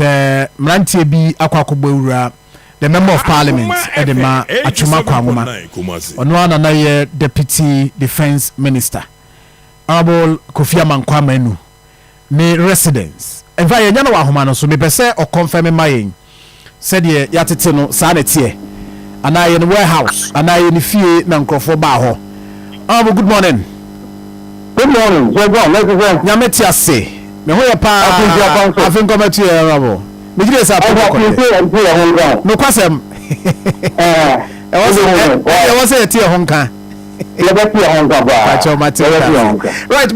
se mrantie bi akwakogbawura the member of parliament edema atwuma kwangoma ono ana na ye deputy defense minister Honorable Kofi Amankwama enu me residence enfa ye nya na wa homa no so me pese o confirm mayen said ye yatete no sa na tie ana ye no warehouse ana ye ni fie na nkrofo ba ho. Good morning. Good morning. So go let's go. Nyameti ase me ho ye pa afin committee Honorable me gire sa pa ko no kwasem e was say tie honka right,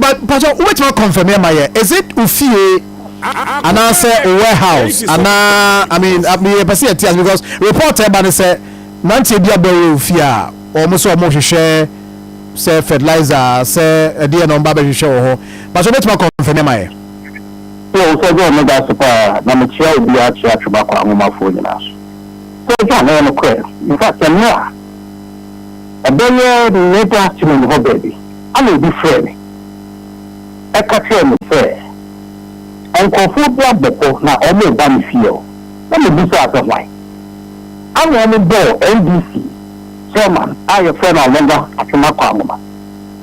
but Pacho, which one confirm here? Is it Ufie and I say warehouse? And I mean, because reporter ban say Nancy Diabo Ufia almost almost share say fertilizer, say a dear number show. But which one confirm here? So go no gas super. Na me chia obi a chia tobacco amoma phone na. So John no quest. In fact, no. A better later afternoon, her baby. I will be free. I catch him fair. Uncle Football Beko, now almost done feel. Let me be so out of line. I want to go NBC. Chairman, I have friend no longer at Makwama.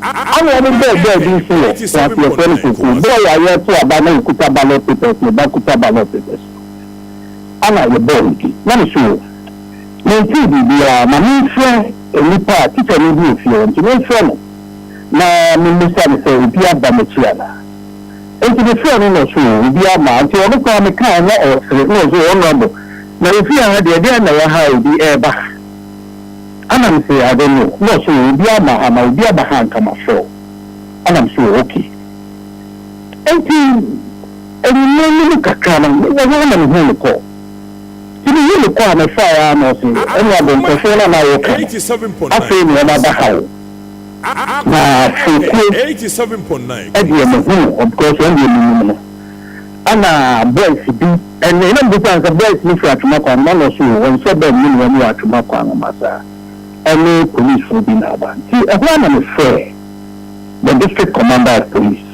I want to go there this year. Your friend to boy, I have to abandon Kuta ballot papers, Kuta ballot papers. I'm not your boy. Let me show you. My new friend. Nipa teacher ni bi ofie nti me friend na me misa me say obi aba me tia na enti me friend no so obi ama nti ono kwa me kan na o sere no so ono abo na ofi a de na ya ha obi eba ana me say I don't know no so obi ama obi aba ha nka ma so ana me say okay enti eni me kakra na me no ko you look on a fire, no, and you have been personal. I 87.9. I feel you about how. 87.9. Of course, and boys be and the number of boys me for to make on one or so when so bad when you are to make on massa. And police will be now. See, a one is fair. The district commander of police.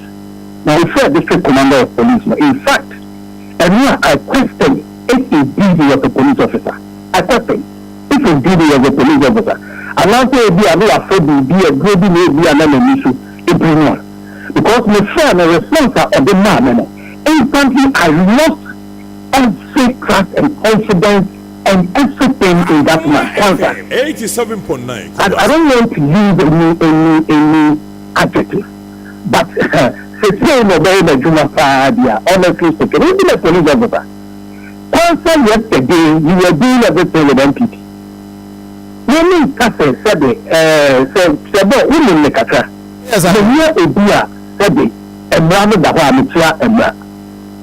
Now, it's fair district commander of police. In fact, and I question. If he duty of a police officer, I question if he duty of a police officer, and now say be afraid to be a good be an issue in because my friend a response of the man, instantly I lost every trust and confidence and everything in that man. 87.9. I don't want to use any adjective, but say no very Juma Fadia, honestly speaking, even a police officer. Also yesterday, you were doing everything with MPP. When Kase said, women make a car. Yes, I hear a beer, said it, and Brahma Dahua, and Bra.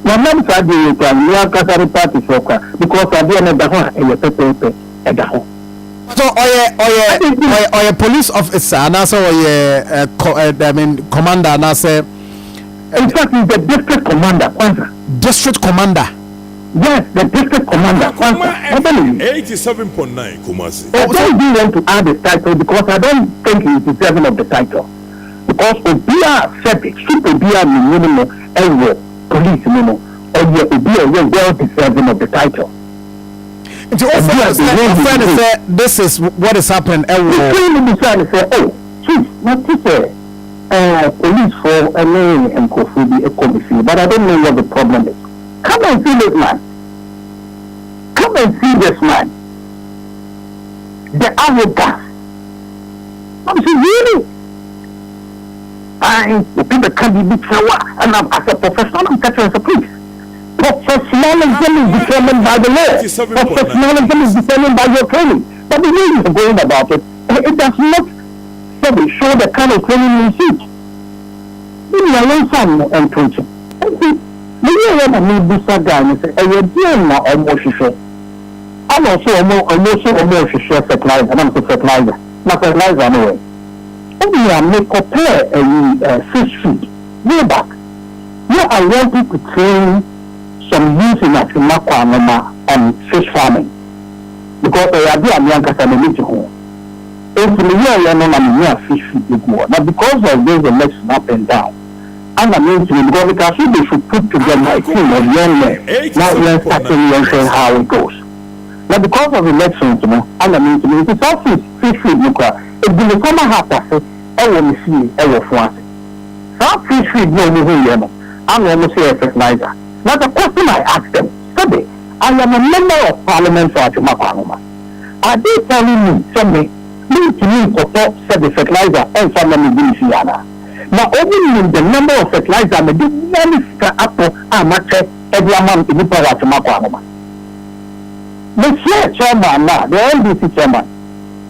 My mom said you can near Kasari party for because I didn't know Dahua and your paper at the home. So, or a police officer, and also commander, and I say, in fact, he's the district commander. District commander. Yes, the district commander. 87.9 Kumasi. I don't want to add the title because I don't think he's deserving of the title. Because Obia said it, should Obia minimum and police minimum, or Obia well deserving of the title. This is what is happening. Chief, not to say, police for a name and Kofi a committee, but I don't know what the problem is. Come and see this man. Come and see this man. The arrogance. I'm saying, really? The people can't be power, and as a professional, I'm catching as a priest. Professionalism is determined by the law. Professionalism is determined by your training. But the way you're going about it, it does not show the kind of training you seek. Maybe I learn some and preaching. The year I need this guy and say, "I will do now almost sure." I'm also sure fertilizer. I'm fertilizer. Not fertilizer anyway. Only I make prepare a fish feed. Way back. Here I wanted to train some youth in Makwa on fish farming because I do a young person home. If the year I know I'm fish feed more. Now because of this election up and down. and I mean to because we can see they should put together a team of young men. Now we are starting to how it goes. Now because of elections, you know, and I mean to it's all fish feed look at it be the summer half past I want to see ever France. Some fish feed no moving you know. I'm almost say a fertilizer. Now the question I asked them, study, I am a member of parliament for Achumakwanoma. Are they telling me something? Me to me for said the fertilizer and some of the Louisiana. Now only the number of fertilizer may do many apple and match every month in the power of Achumakwanoma. The chairman now, the NDC chairman,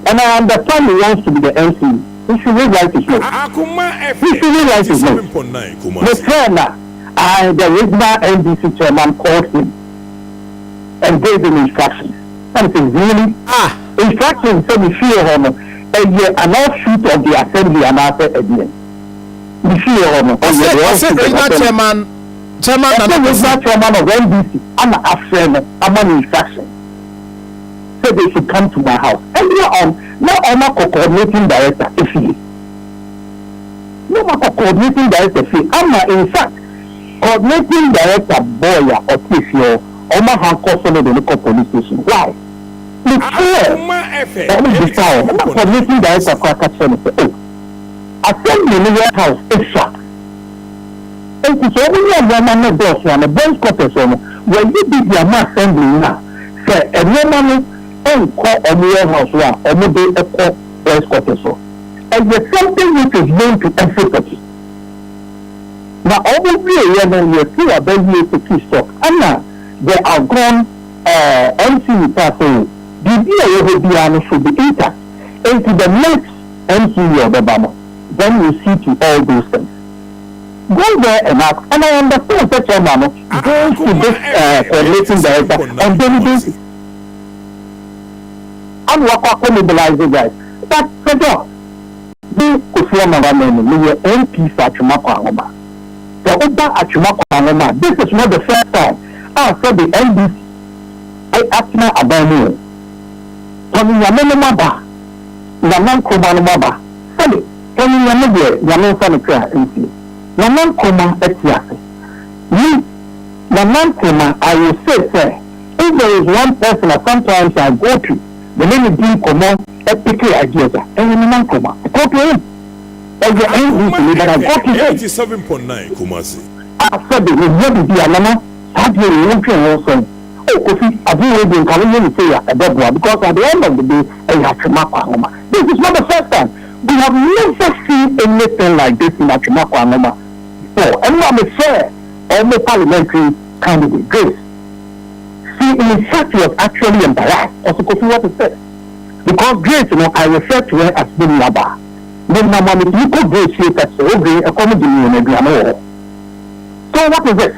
and I understand he wants to be the MC. He should rewrite his notes. He should rewrite his notes. The chairman and the original NDC chairman called him and gave him instructions. Something really instructions said we fear him an offshoot of the assembly and after again. We fear him. Chairman of NDC and after among instructions. Said they should come to my house. And now I'm a coordinating director if he. No more coordinating director if I'm in fact coordinating director Boya or Tifio or my hand custom of the local police station. Why? I'm coordinating director for a assembly in the warehouse is shut. And it's only a woman does one a bench quarters on when you did your assembly now. Say a woman and call a warehouse one or maybe a call bench quarters on. And there's something which is known to everybody. Now, obviously, you see a baby to key stock. And now, they are gone, MC passing. The idea should be intact. And to the next MC of the Bama, then you see to all those things. Go there and ask, and I understand such a man goes to this coordinating director on daily basis. And what are mobilizing guys? That's the job. This is not the first time I said the NDC I asked my abandon. When you are Maba, Yaman Koma Maba, say, when you are Mabia, Yaman Sanaka, and Yaman Koma Etiasi. You, Yaman Koma, I will say, sir, if there is one person that sometimes I go to, the name is Dean Koma, epically ideas, and Yaman Koma, go to him. And the NDC, that I go to him. 87.9 Kumasi. I said, it will be a mama, have you also? Oh, Kofi, I do not even say a dead because at the end of the day, I have to this is not the first time. We have never seen anything like this in Achumakwanoma before. And I'm a fair, almost parliamentary candidate, Grace. See, in fact, she was actually embarrassed. Also, Kofi, what to say? Because Grace, you know, I refer to her as being Laba. Then, my mom, you could Grace, she said, so, okay, a comedy in a so, what is this?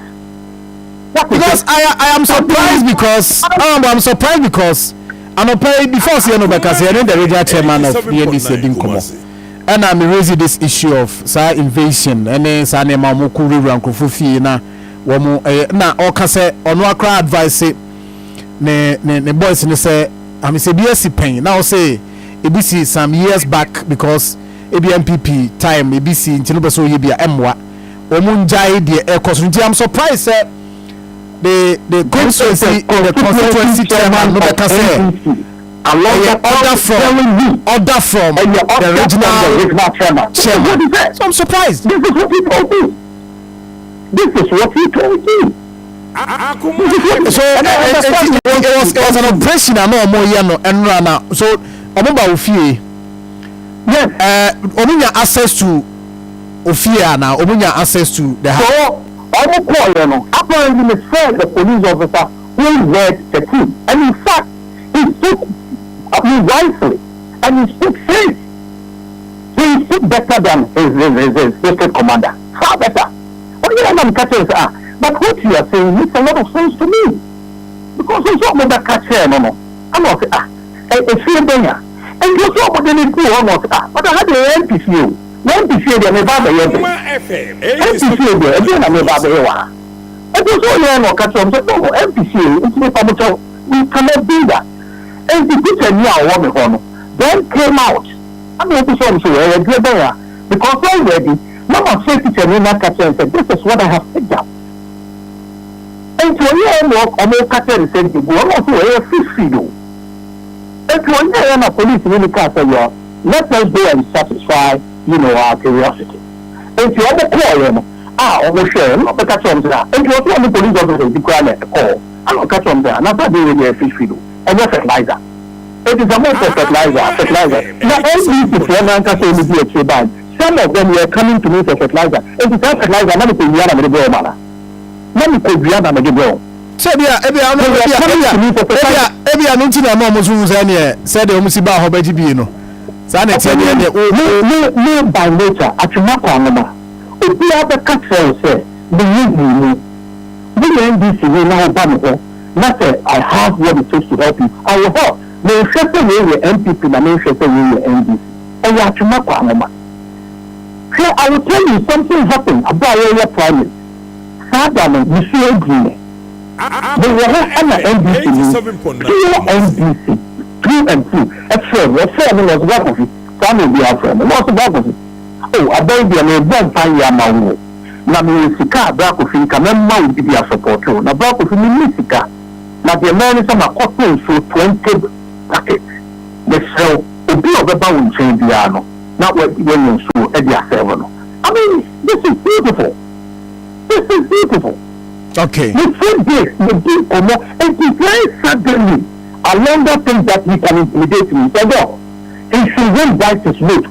Because I am surprised because I'm surprised because I'm paid before seeing because I know the regional chairman of the NDC Dinkomo, and I'm raising this issue of invasion and then Sane Mamukuri Rankofufi na womu na okase ono akra advice ne boys ne say I'm say BSc pen now say ebisi some years back because ABMPP time ebisi ntino beso yebia emwa omunjai de ekosunti. I'm surprised the constituency chairman no better say order from the regional chairman. So I'm surprised. This is what he told me. So it was an operation and no more yano and rana. So omba ofie. Yes. Omunya access to ofie now. Omunya access to the house. Apparently, the police officer who led the team, and in fact, he spoke wisely and he spoke faith. He spoke better than his district commander. Far better. But what you are saying makes a lot of sense to me. Because you saw about catcher, no. I'm not a fear there. And you saw what they need to do almost. But I had the NPCU. When you say they may buy the MPCA, again, I may buy the Ewa. And you saw you know, catch on, no, MPCA, it's not we cannot do that. And the teacher now, then came out. I'm going to say, because already Mama said to me, and said, this is what I have picked up. And to a year more, almost catcher said, you go on to a fish feed. And to a year, police really can't say, let us go and satisfy, our curiosity. And to other call almost share, not the catcher on that. And to other police officers, the crime at the call. I don't catch on there, and I'm not doing a fish feed. And you're fertilizer. It is a matter of fertilizer. Now, NBC, some of them were coming to me for fertilizer. It is not fertilizer, not the Indiana Medibro manner. Not the Indiana Medibro. So, every said the Omusiba Hobejibino. Sana said, no, by nature, at your mama. If the other catcher said, the NBC will now ban not that I have what it takes to help you. I will help. No certain way with MPP, and no certain way with NBC. And you have to make one. So I will tell you something happened about your primary. Sadly, you see agreement. They were not NBC. NBC. 2 and 2. A friend was one of it. Some will be our friend. What's the back? Oh, a baby and a one time Yamawu. Na Sika, Black of Finka, Memma will be a support. Na Black of Misika. Now the man is on a cotton so 20 packets. The cell will be of a bound change the piano. Not what when you saw Eddie 7. I mean, this is beautiful. This is beautiful. Okay. The food this, the deep or more, and it's very suddenly a longer thing that we can intimidate me. So no, he should win right his note.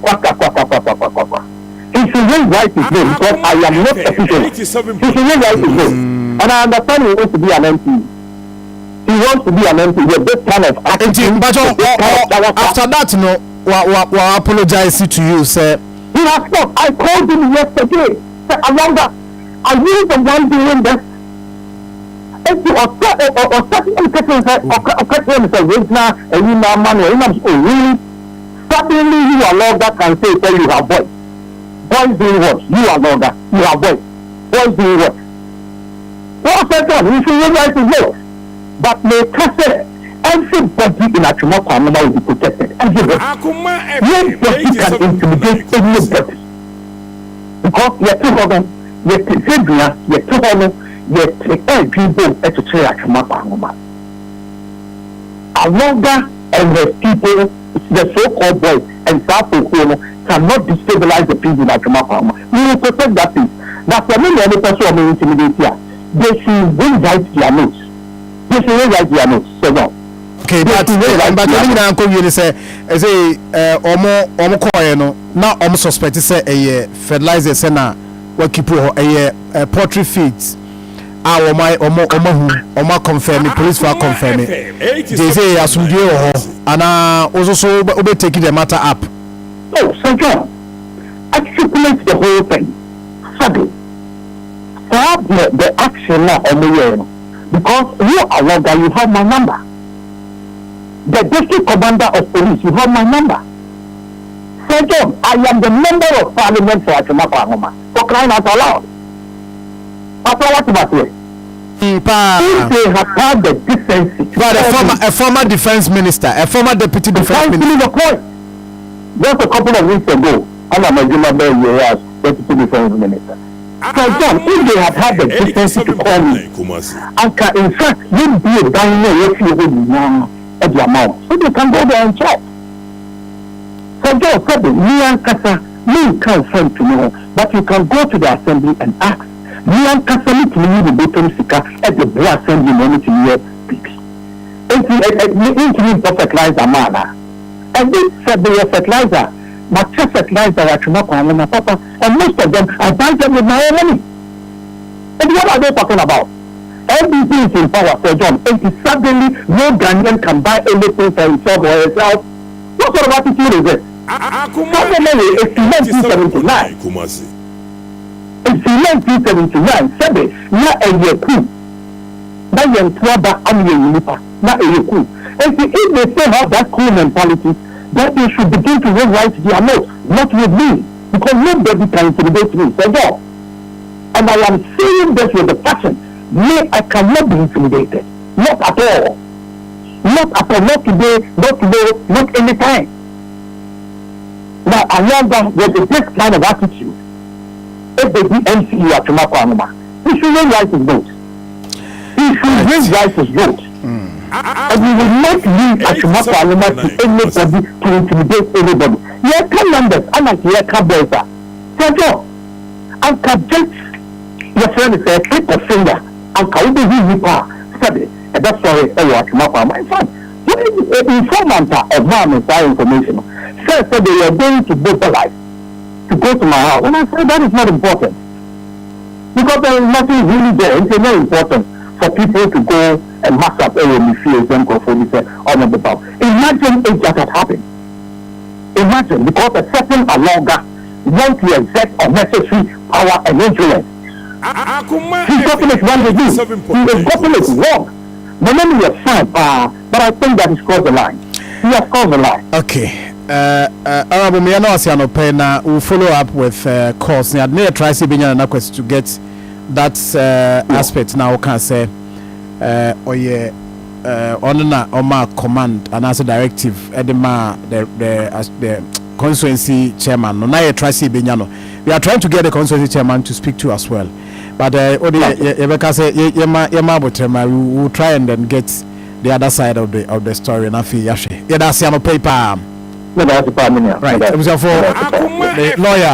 He should win right his note because I am not official. He should win right his note. And I understand he wants to be an MP. He wants to be an MP with this kind of attitude. But after that, we apologize to you, sir. He has not. I called him yesterday. Alonga, are you the one doing this? If you are starting to get really? Suddenly you are Alonga can say you have voice. Boys doing what? You are Alonga. You have voice. Boys doing what? What's that done? You should realize his voice. But may say everybody in Achimokwa will be protected. Everybody. Nobody can intimidate anybody. Because you're too often, you're too often, you're people at the chair Achimokwa. Alonga and the people, the so-called boys and South Kokono cannot destabilize the people in Achimokwa. We will protect that peace. That's the main other person who intimidate here. They should bring right their notes. They should bring right their notes. So no. Okay, but when you uncle you say omo koye no na omo suspect say fertilizer say na wa keep poultry feeds omo confirm police for confirm they say asumdie ho ana also obe take the matter up. Oh, so John, articulate the whole thing. Sadly, start the action now on the way because you are Alonga, you have my number. The district commander of police, you have my number. Sir John, I am the member of parliament for Achimokwa, for crying out aloud. That's what about it. If they have had the decency, but a former defense minister, a former deputy defense minister. Just a couple of weeks ago, I'm a Juma as deputy defense minister. Sir John, if they had the decency to call me, in fact, you'd be a dying now. At the amount, so they can go there and check. So Joe said, me and Kasa, me can't send to me, but you can go to the assembly and ask. Me and Kasa need to me the bottom sika at the Board Assembly money to me PP. It's me fertilizer man. And this said they were fertilizer, but just fertilizer at Achimokwa and Papa, and most of them I buy them with my own money. And what are they talking about? NBC is in power, Sir John. It is suddenly no Ghanaian can buy anything for himself or herself. What sort of attitude is this? Suddenly, it's 1979. It's 1979. Sabe, na eyeku. Na yentuaba amyenipa. Na eyeku. And if they still have that cool mentality, then they should begin to rewrite their notes, not with me, because nobody can intimidate me, Sir John. And I am saying this with the passion. Me, I cannot be intimidated. Not at all. Not at all. Not today, not anytime. Now, Alonga with this kind of attitude, baby MCU at Chumakwanuma. He should raise his vote. He should raise his vote. And we will not leave at Chumakwanuma to anybody to intimidate anybody. Here come numbers, and like here come boys. So, and can just your friend is a click of finger and can be easy power. Study, and that's why I watch my son. Informant of man inside information says that they are going to mobilize to go to my house. And I said that is not important because there is nothing really there. It's not important for people to go and mass up any fields and go for this on the top. Imagine if that had happened. Imagine because a certain Alonga want to exert unnecessary power and influence. His government one they do. His government is wrong. The name is fine, but I think that he's crossed the line. He has crossed the line. Okay. Honorable Miano Asiano Pena will follow up with calls. I need to try to be an to get that aspect now. Can say, on my command and as a directive, Edema, the constituency chairman. No, now try to be we are trying to get the constituency chairman to speak to as well. But we will try and then get the other side of the story. And I feel that's paper. Right. It was for the lawyer.